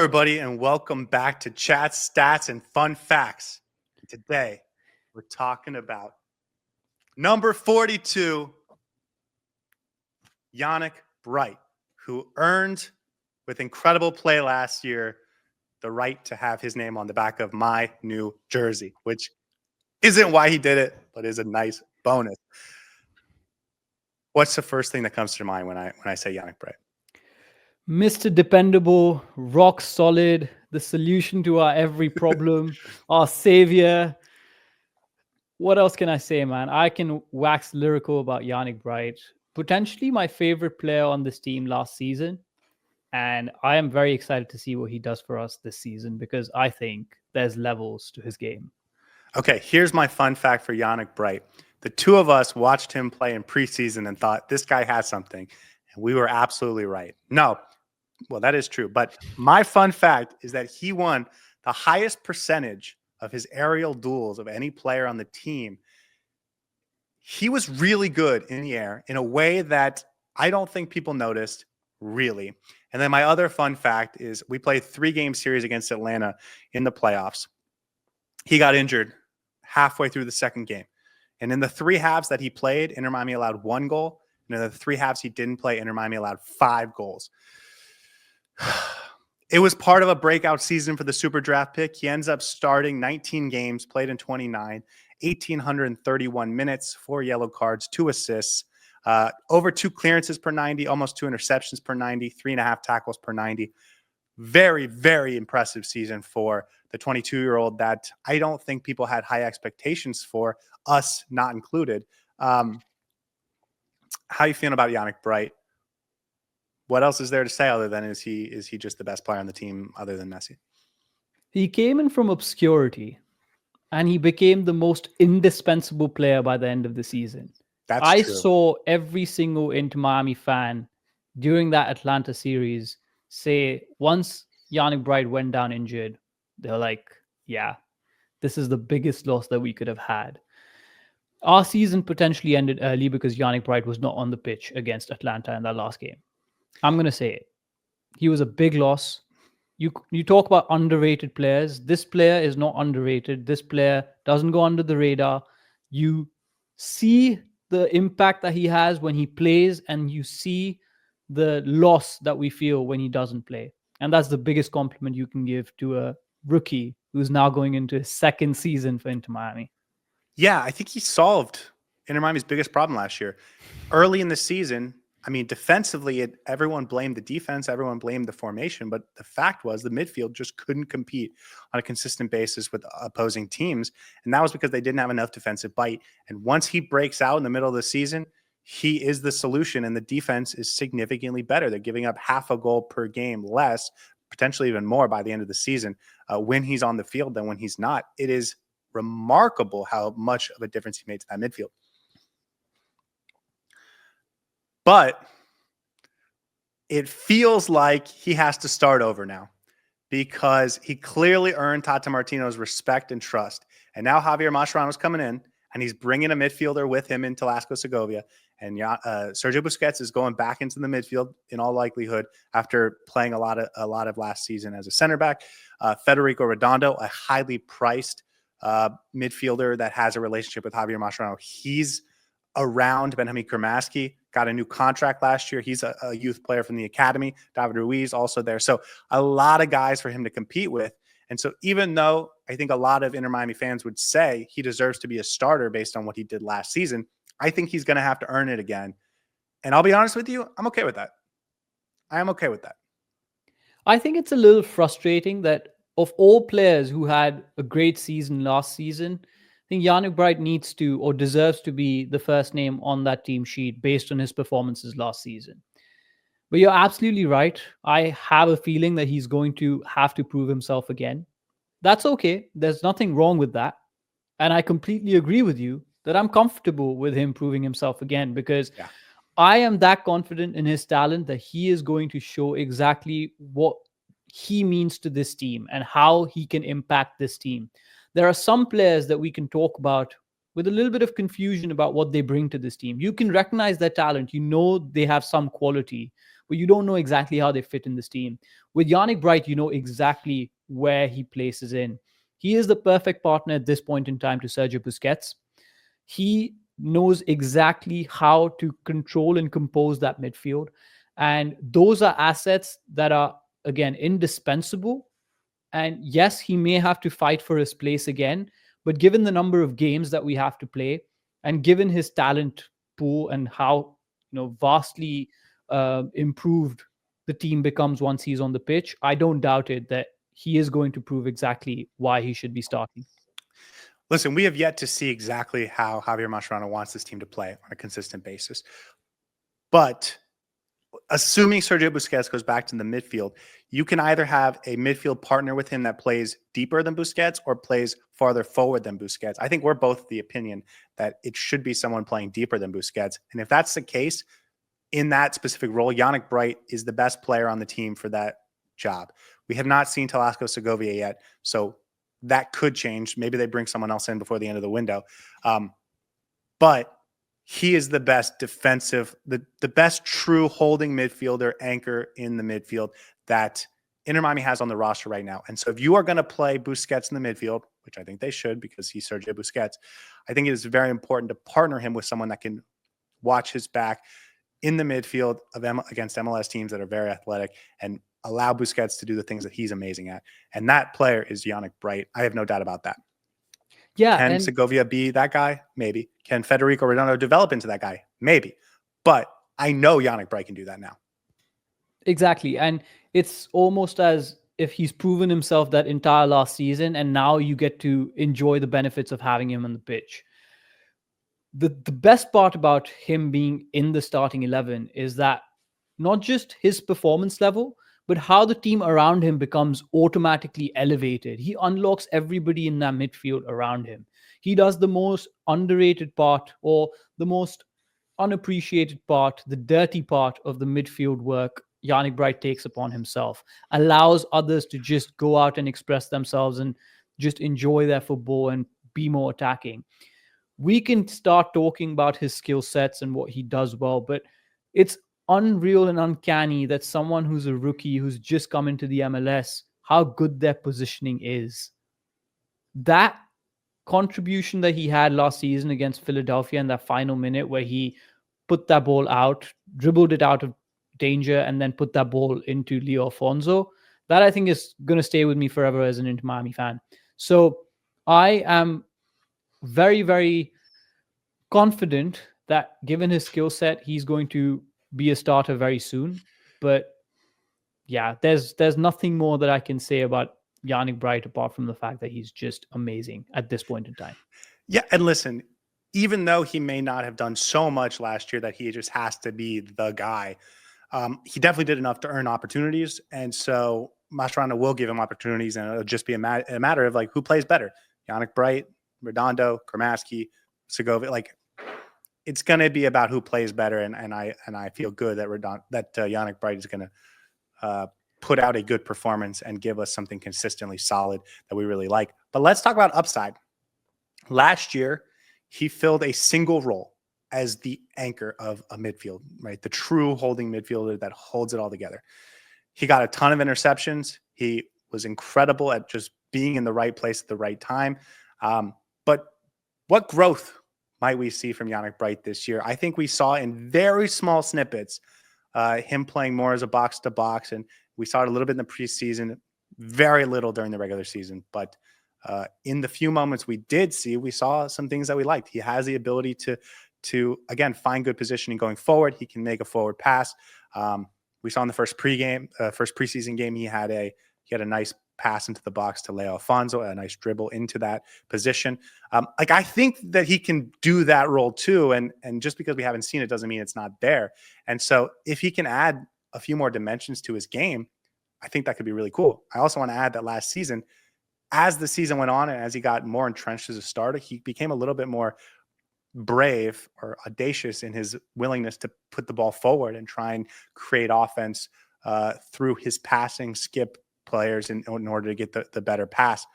everybody, and welcome back to Chats, Stats, and Fun Facts. Today, we're talking about number 42, Yannick Bright, who earned, with incredible play last year, the right to have his name on the back of my new jersey, which isn't why he did it, but is a nice bonus. What's the first thing that comes to mind when I say Yannick Bright? Mr. Dependable, rock solid, the solution to our every problem, our savior. What else can I say, man? I can wax lyrical about Yannick Bright. Potentially my favorite player on this team last season. And I am very excited to see what he does for us this season because I think there's levels to his game. Okay, here's my fun fact for Yannick Bright. The two of us watched him play in preseason and thought, this guy has something. And we were absolutely right. No, well, that is true. But my fun fact is that he won the highest percentage of his aerial duels of any player on the team. He was really good in the air in a way that I don't think people noticed, really. And then my other fun fact is we played 3-game series against Atlanta in the playoffs. He got injured halfway through the second game. And in the 3 halves that he played, Inter Miami allowed 1 goal. And in the 3 halves he didn't play, Inter Miami allowed 5 goals. It was part of a breakout season for the super draft pick. He ends up starting 19 games, played in 29, 1,831 minutes, 4 yellow cards, 2 assists, over 2 clearances per 90, almost 2 interceptions per 90, 3.5 tackles per 90. Very, very impressive season for the 22-year-old that I don't think people had high expectations for, us not included. How you feeling about Yannick Bright? What else is there to say other than is he just the best player on the team other than Messi? He came in from obscurity and he became the most indispensable player by the end of the season. I saw every single Inter Miami fan during that Atlanta series say once Yannick Bright went down injured, they're like, yeah, this is the biggest loss that we could have had. Our season potentially ended early because Yannick Bright was not on the pitch against Atlanta in that last game. I'm going to say it. He was a big loss. You talk about underrated players. This player is not underrated. This player doesn't go under the radar. You see the impact that he has when he plays, and you see the loss that we feel when he doesn't play. And that's the biggest compliment you can give to a rookie who's now going into his 2nd season for Inter Miami. Yeah, I think he solved Inter Miami's biggest problem last year. Early in the season, I mean, defensively, everyone blamed the defense, everyone blamed the formation, but the fact was the midfield just couldn't compete on a consistent basis with opposing teams, and that was because they didn't have enough defensive bite. And once he breaks out in the middle of the season, he is the solution, and the defense is significantly better. They're giving up half a goal per game less, potentially even more by the end of the season, when he's on the field than when he's not. It is remarkable how much of a difference he made to that midfield. But it feels like he has to start over now because he clearly earned Tata Martino's respect and trust. And now Javier Mascherano's coming in, and he's bringing a midfielder with him into Lasco Segovia. And Sergio Busquets is going back into the midfield in all likelihood after playing a lot of last season as a center back. Federico Redondo, a highly priced midfielder that has a relationship with Javier Mascherano. He's around. Benjamin Kermaski got a new contract last year. He's a youth player from the academy. David Ruiz also there. So a lot of guys for him to compete with. And so even though I think a lot of Inter Miami fans would say he deserves to be a starter based on what he did last season, I think he's going to have to earn it again. And I'll be honest with you, I'm okay with that. I am okay with that. I think it's a little frustrating that of all players who had a great season last season, I think Yannick Bright needs to or deserves to be the first name on that team sheet based on his performances last season. But you're absolutely right. I have a feeling that he's going to have to prove himself again. That's okay. There's nothing wrong with that. And I completely agree with you that I'm comfortable with him proving himself again because I am that confident in his talent that he is going to show exactly what he means to this team and how he can impact this team. There are some players that we can talk about with a little bit of confusion about what they bring to this team. You can recognize their talent. You know they have some quality, but you don't know exactly how they fit in this team. With Yannick Bright, you know exactly where he places in. He is the perfect partner at this point in time to Sergio Busquets. He knows exactly how to control and compose that midfield. And those are assets that are, again, indispensable. And yes, he may have to fight for his place again, but given the number of games that we have to play, and given his talent pool and how vastly improved the team becomes once he's on the pitch, I don't doubt it that he is going to prove exactly why he should be starting. Listen, we have yet to see exactly how Javier Mascherano wants this team to play on a consistent basis. But assuming Sergio Busquets goes back to the midfield, you can either have a midfield partner with him that plays deeper than Busquets or plays farther forward than Busquets. I think we're both the opinion that it should be someone playing deeper than Busquets. And if that's the case, in that specific role, Yannick Bright is the best player on the team for that job. We have not seen Telesco Segovia yet, so that could change. Maybe they bring someone else in before the end of the window. But he is the best defensive, the best true holding midfielder, anchor in the midfield that Inter Miami has on the roster right now. And so if you are going to play Busquets in the midfield, which I think they should because he's Sergio Busquets, I think it is very important to partner him with someone that can watch his back in the midfield against MLS teams that are very athletic and allow Busquets to do the things that he's amazing at. And that player is Yannick Bright. I have no doubt about that. Yeah. Can Segovia be that guy? Maybe. Can Federico Redondo develop into that guy? Maybe. But I know Yannick Bright can do that now. Exactly. And it's almost as if he's proven himself that entire last season, and now you get to enjoy the benefits of having him on the pitch. The best part about him being in the starting 11 is that not just his performance level, but how the team around him becomes automatically elevated. He unlocks everybody in that midfield around him. He does the most underrated part, or the most unappreciated part, the dirty part of the midfield work Yannick Bright takes upon himself, allows others to just go out and express themselves and just enjoy their football and be more attacking. We can start talking about his skill sets and what he does well, but it's unreal and uncanny that someone who's a rookie, who's just come into the MLS, how good their positioning is. That contribution that he had last season against Philadelphia in that final minute where he put that ball out, dribbled it out of danger, and then put that ball into Leo Alfonso, that I think is going to stay with me forever as an Inter Miami fan. So I am very, very confident that given his skill set, he's going to be a starter very soon. But yeah, there's nothing more that I can say about Yannick Bright apart from the fact that he's just amazing at this point in time. Yeah, and listen, even though he may not have done so much last year that he just has to be the guy, he definitely did enough to earn opportunities. And so Mascherano will give him opportunities, and it'll just be a matter of like who plays better. Yannick Bright, Redondo, Kramaski, Segovia. Like, it's going to be about who plays better, and I feel good that Yannick Bright is going to put out a good performance and give us something consistently solid that we really like. But let's talk about upside. Last year, he filled a single role as the anchor of a midfield, right? The true holding midfielder that holds it all together. He got a ton of interceptions. He was incredible at just being in the right place at the right time. But what growth might we see from Yannick Bright this year? I think we saw in very small snippets him playing more as a box-to-box, and we saw it a little bit in the preseason, very little during the regular season. But in the few moments we did see, we saw some things that we liked. He has the ability to again, find good positioning going forward. He can make a forward pass. We saw in the first preseason game, he had a nice pass into the box to Leo Alfonso, a nice dribble into that position. I think that he can do that role too. And just because we haven't seen it doesn't mean it's not there. And so if he can add a few more dimensions to his game, I think that could be really cool. I also want to add that last season, as the season went on and as he got more entrenched as a starter, he became a little bit more brave or audacious in his willingness to put the ball forward and try and create offense through his passing, skip players in order to get the better pass.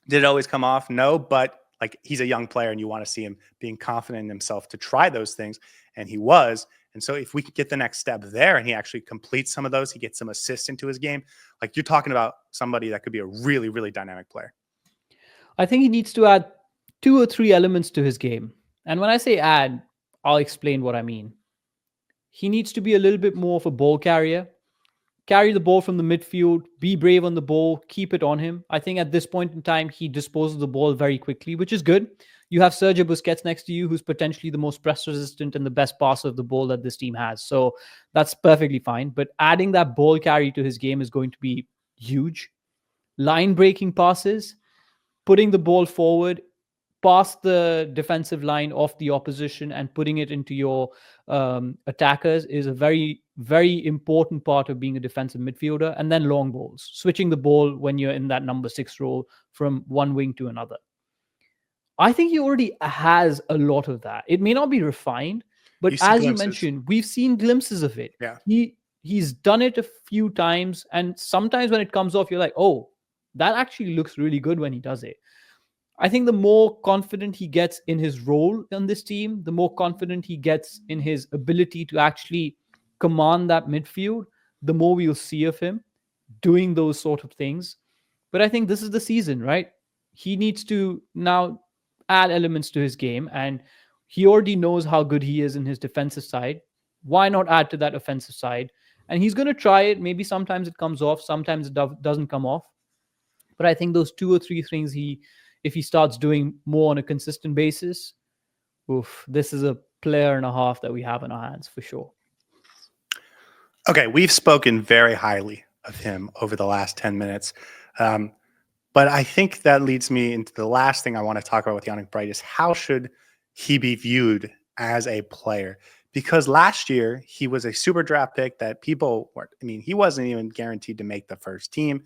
Did it always come off? No, but like, he's a young player and you want to see him being confident in himself to try those things. and he was. And so if we could get the next step there and he actually completes some of those, he gets some assists into his game, like you're talking about somebody that could be a really, really dynamic player. I think he needs to add 2 or 3 elements to his game. And when I say add, I'll explain what I mean. He needs to be a little bit more of a ball carrier. Carry the ball from the midfield, be brave on the ball, keep it on him. I think at this point in time, he disposes the ball very quickly, which is good. You have Sergio Busquets next to you, who's potentially the most press resistant and the best passer of the ball that this team has. So that's perfectly fine. But adding that ball carry to his game is going to be huge. Line breaking passes, putting the ball forward, past the defensive line of the opposition and putting it into your attackers is a very, very important part of being a defensive midfielder. And then long balls, switching the ball when you're in that number 6 role from one wing to another. I think he already has a lot of that. It may not be refined, but as you mentioned, we've seen glimpses of it. Yeah. He's done it a few times. And sometimes when it comes off, you're like, oh, that actually looks really good when he does it. I think the more confident he gets in his role on this team, the more confident he gets in his ability to actually command that midfield, the more we'll see of him doing those sort of things. But I think this is the season, right? He needs to now add elements to his game, and he already knows how good he is in his defensive side. Why not add to that offensive side? And he's going to try it. Maybe sometimes it comes off, sometimes it doesn't come off. But I think those 2 or 3 things if he starts doing more on a consistent basis, this is a player and a half that we have in our hands for sure. Okay, we've spoken very highly of him over the last 10 minutes. But I think that leads me into the last thing I want to talk about with Yannick Bright is how should he be viewed as a player? Because last year he was a super draft pick that people weren't, he wasn't even guaranteed to make the first team.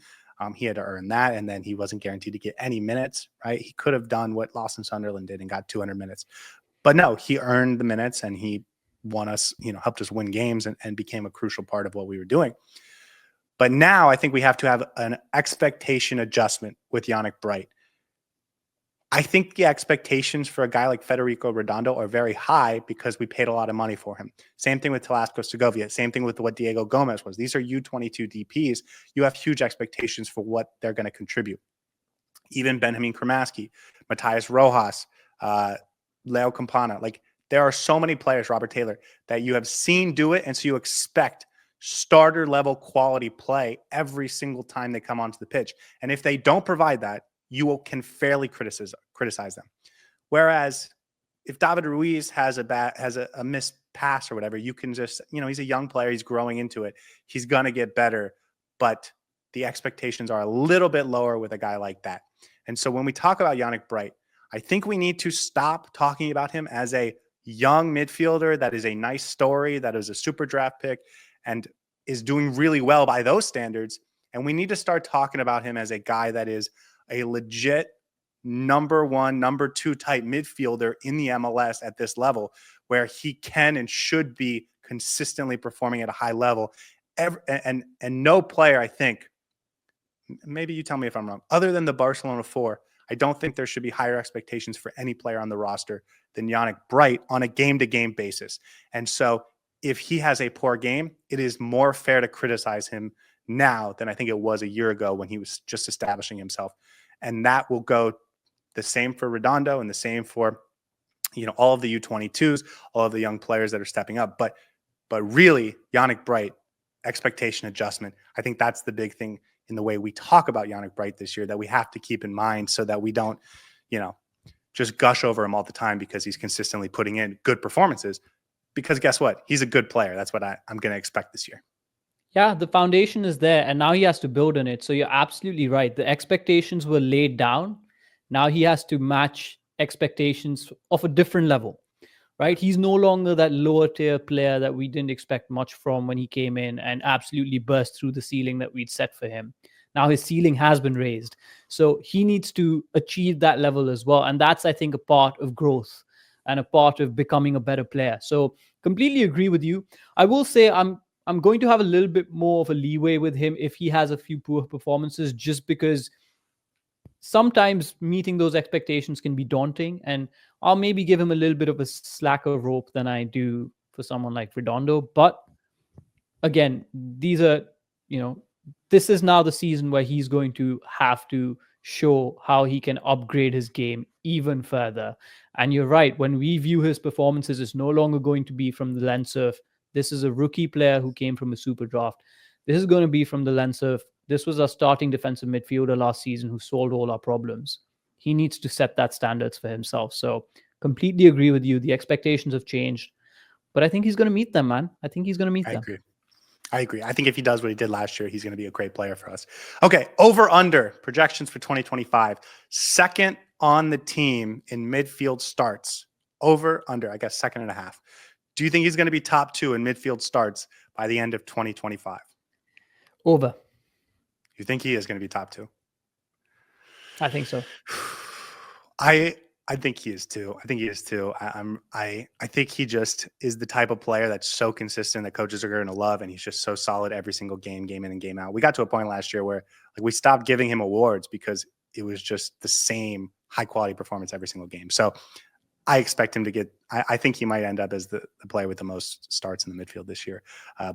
He had to earn that, and then he wasn't guaranteed to get any minutes, right? He could have done what Lawson Sunderland did and got 200 minutes. But no, he earned the minutes, and he won us, helped us win games and became a crucial part of what we were doing. But now I think we have to have an expectation adjustment with Yannick Bright. I think the expectations for a guy like Federico Redondo are very high because we paid a lot of money for him. Same thing with Telasco Segovia. Same thing with what Diego Gomez was. These are U22 DPs. You have huge expectations for what they're going to contribute. Even Benjamin Kramaski, Matthias Rojas, Leo Campana. Like there are so many players, Robert Taylor, that you have seen do it. And so you expect starter level quality play every single time they come onto the pitch. And if they don't provide that, you can fairly criticize them. Whereas if David Ruiz has a missed pass or whatever, you can just, he's a young player. He's growing into it. He's going to get better, but the expectations are a little bit lower with a guy like that. And so when we talk about Yannick Bright, I think we need to stop talking about him as a young midfielder that is a nice story, that is a super draft pick and is doing really well by those standards. And we need to start talking about him as a guy that is a legit number 1, number 2 type midfielder in the MLS at this level, where he can and should be consistently performing at a high level. And no player, I think, maybe you tell me if I'm wrong, other than the Barcelona 4, I don't think there should be higher expectations for any player on the roster than Yannick Bright on a game-to-game basis. And so if he has a poor game, it is more fair to criticize him now than I think it was a year ago when he was just establishing himself. And that will go the same for Redondo and the same for, all of the U22s, all of the young players that are stepping up. But really, Yannick Bright, expectation adjustment. I think that's the big thing in the way we talk about Yannick Bright this year that we have to keep in mind so that we don't, just gush over him all the time because he's consistently putting in good performances. Because guess what? He's a good player. That's what I'm going to expect this year. Yeah, the foundation is there, and now he has to build on it. So you're absolutely right. The expectations were laid down. Now he has to match expectations of a different level, right? He's no longer that lower tier player that we didn't expect much from when he came in and absolutely burst through the ceiling that we'd set for him. Now his ceiling has been raised. So he needs to achieve that level as well. And that's, I think, a part of growth and a part of becoming a better player. So completely agree with you. I will say I'm going to have a little bit more of a leeway with him if he has a few poor performances, just because sometimes meeting those expectations can be daunting, and I'll maybe give him a little bit of a slacker rope than I do for someone like Redondo. But again, these are, this is now the season where he's going to have to show how he can upgrade his game even further. And you're right, when we view his performances, it's no longer going to be from the lens of this is a rookie player who came from a super draft. This is going to be from the lens of this was our starting defensive midfielder last season who solved all our problems. He needs to set that standards for himself. So completely agree with you. The expectations have changed, but I think he's going to meet them, man. I think he's going to meet them. I agree. I think if he does what he did last year, he's going to be a great player for us. Okay, over under projections for 2025. Second on the team in midfield starts. Over under, I guess 2.5. Do you think he's going to be top 2 in midfield starts by the end of 2025? Over. You think he is going to be top 2? I think so. I think he is too. I think he just is the type of player that's so consistent that coaches are going to love, and he's just so solid every single game in and game out. We got to a point last year where we stopped giving him awards because it was just the same high quality performance every single game. So I expect him to get. I think he might end up as the player with the most starts in the midfield this year.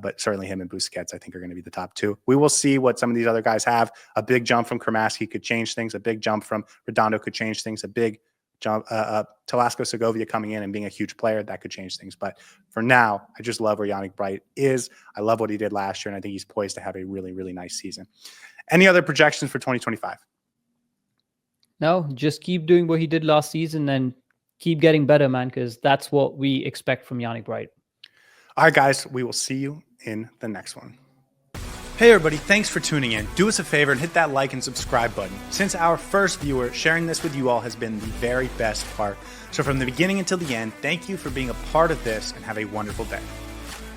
But certainly him and Busquets, I think, are going to be the top 2. We will see what some of these other guys have. A big jump from Kramaski could change things. A big jump from Redondo could change things. A big jump, Telasco Segovia coming in and being a huge player, that could change things. But for now, I just love where Yannick Bright is. I love what he did last year, and I think he's poised to have a really, really nice season. Any other projections for 2025? No, just keep doing what he did last season and keep getting better, man, because that's what we expect from Yannick Bright. All right, guys, we will see you in the next one. Hey everybody, thanks for tuning in. Do us a favor and hit that like and subscribe button. Since our first viewer, sharing this with you all has been the very best part. So from the beginning until the end, thank you for being a part of this and have a wonderful day.